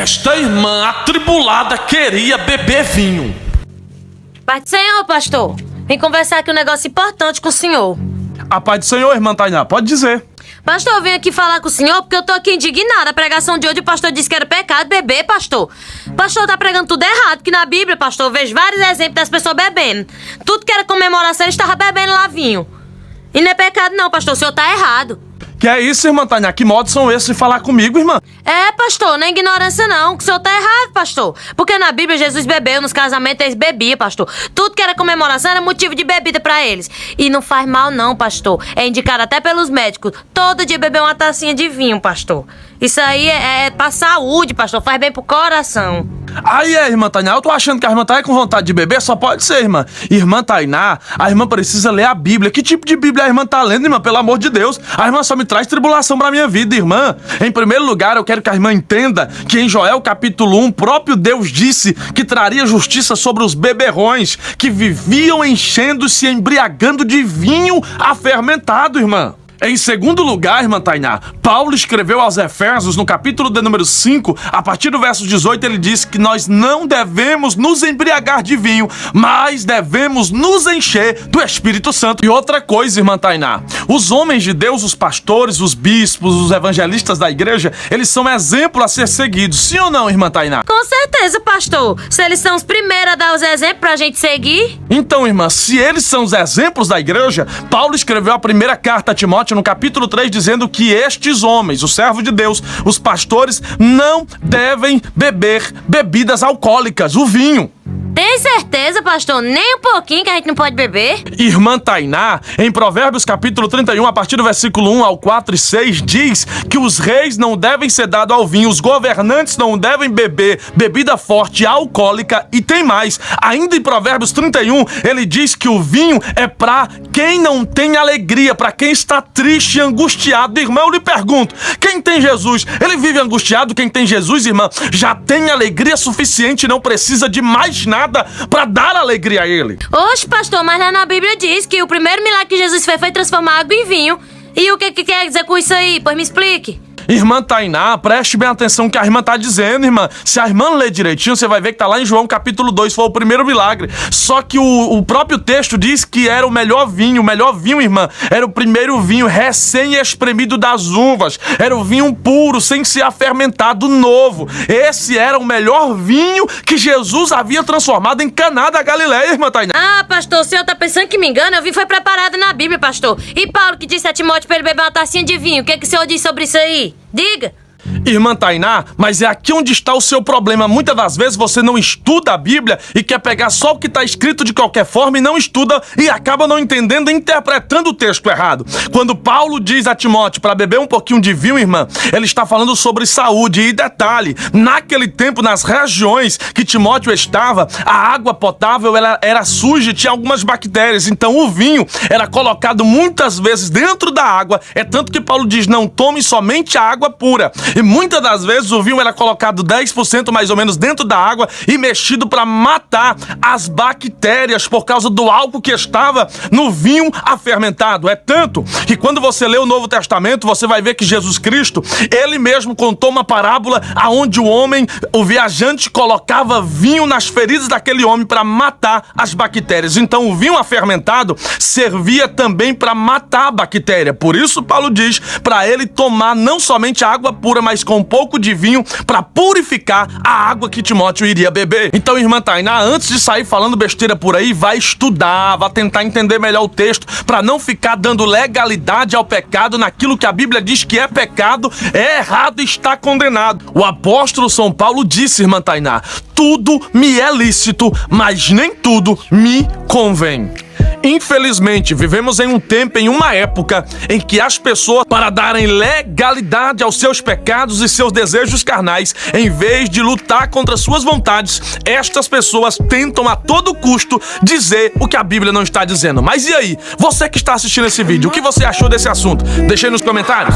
Esta irmã atribulada queria beber vinho. Pai do Senhor, pastor. Vim conversar aqui um negócio importante com o senhor. A paz do Senhor, irmã Tainá, pode dizer. Pastor, eu vim aqui falar com o senhor porque eu tô aqui indignada. A pregação de hoje o pastor disse que era pecado beber, pastor. O pastor tá pregando tudo errado, que na Bíblia, pastor, eu vejo vários exemplos das pessoas bebendo. Tudo que era comemoração, eles estavam bebendo lá vinho. E não é pecado não, pastor, o senhor tá errado. Que é isso, irmã Tainá? Que modos são esses de falar comigo, irmã? É, pastor, não é ignorância não, que o senhor tá errado, pastor. Porque na Bíblia Jesus bebeu, nos casamentos eles bebiam, pastor. Tudo que era comemoração era motivo de bebida pra eles. E não faz mal não, pastor. É indicado até pelos médicos. Todo dia beber uma tacinha de vinho, pastor. Isso aí é pra saúde, pastor, faz bem pro coração. Aí irmã Tainá, eu tô achando que a irmã tá aí com vontade de beber, só pode ser, irmã. Irmã Tainá, a irmã precisa ler a Bíblia. Que tipo de Bíblia a irmã tá lendo, irmã? Pelo amor de Deus. A irmã só me traz tribulação pra minha vida, irmã. Em primeiro lugar, eu quero que a irmã entenda que em Joel capítulo 1, próprio Deus disse que traria justiça sobre os beberrões que viviam enchendo-se e embriagando de vinho afermentado, irmã. Em segundo lugar, irmã Tainá, Paulo escreveu aos Efésios, no capítulo de número 5, a partir do verso 18, ele diz que nós não devemos nos embriagar de vinho, mas devemos nos encher do Espírito Santo. E outra coisa, irmã Tainá, os homens de Deus, os pastores, os bispos, os evangelistas da igreja, eles são exemplo a ser seguidos. Sim ou não, irmã Tainá? Com certeza, pastor. Se eles são os primeiros a dar os exemplos pra gente seguir. Então, irmã, se eles são os exemplos da igreja, Paulo escreveu a primeira carta a Timóteo, no capítulo 3, dizendo que estes homens, os servos de Deus, os pastores, não devem beber bebidas alcoólicas, o vinho. Tem certeza, pastor? Nem um pouquinho que a gente não pode beber? Irmã Tainá, em Provérbios capítulo 31, a partir do versículo 1 ao 4 e 6, diz que os reis não devem ser dados ao vinho, os governantes não devem beber bebida forte, alcoólica, e tem mais. Ainda em Provérbios 31, ele diz que o vinho é pra quem não tem alegria, pra quem está triste e angustiado. Irmã, eu lhe pergunto, quem tem Jesus, ele vive angustiado? Quem tem Jesus, irmã, já tem alegria suficiente e não precisa de mais nada para dar alegria a ele. Oxe, pastor, mas lá na Bíblia diz que o primeiro milagre que Jesus fez foi transformar água em vinho. E o que quer dizer com isso aí? Pois me explique. Irmã Tainá, preste bem atenção no que a irmã tá dizendo, irmã. Se a irmã ler direitinho, você vai ver que tá lá em João capítulo 2, foi o primeiro milagre. Só que o próprio texto diz que era o melhor vinho, irmã. Era o primeiro vinho recém-espremido das uvas. Era o vinho puro, sem ser afermentado, novo. Esse era o melhor vinho que Jesus havia transformado em Caná da Galileia, irmã Tainá. Ah, pastor, o senhor tá pensando que me engana? Eu vi foi preparado na Bíblia, pastor. E Paulo que disse a Timóteo pra ele beber uma tacinha de vinho. O que o senhor diz sobre isso aí? Diga! Irmã Tainá, mas é aqui onde está o seu problema. Muitas das vezes você não estuda a Bíblia e quer pegar só o que está escrito de qualquer forma e não estuda e acaba não entendendo e interpretando o texto errado. Quando Paulo diz a Timóteo para beber um pouquinho de vinho, irmã, ele está falando sobre saúde. E detalhe, naquele tempo, nas regiões que Timóteo estava, a água potável era suja e tinha algumas bactérias. Então o vinho era colocado muitas vezes dentro da água. É tanto que Paulo diz, não tome somente a água pura. E muitas das vezes o vinho era colocado 10% mais ou menos dentro da água e mexido para matar as bactérias por causa do álcool que estava no vinho afermentado. É tanto que quando você lê o Novo Testamento, você vai ver que Jesus Cristo, ele mesmo contou uma parábola aonde o viajante colocava vinho nas feridas daquele homem para matar as bactérias. Então o vinho afermentado servia também para matar a bactéria. Por isso Paulo diz para ele tomar não somente a água pura, mas com um pouco de vinho para purificar a água que Timóteo iria beber. Então, irmã Tainá, antes de sair falando besteira por aí, vai estudar, vai tentar entender melhor o texto para não ficar dando legalidade ao pecado naquilo que a Bíblia diz que é pecado, é errado e está condenado. O apóstolo São Paulo disse, irmã Tainá, tudo me é lícito, mas nem tudo me convém. Infelizmente, vivemos em um tempo, em uma época, em que as pessoas, para darem legalidade aos seus pecados e seus desejos carnais, em vez de lutar contra suas vontades, estas pessoas tentam a todo custo dizer o que a Bíblia não está dizendo. Mas e aí? Você que está assistindo esse vídeo, o que você achou desse assunto? Deixa aí nos comentários.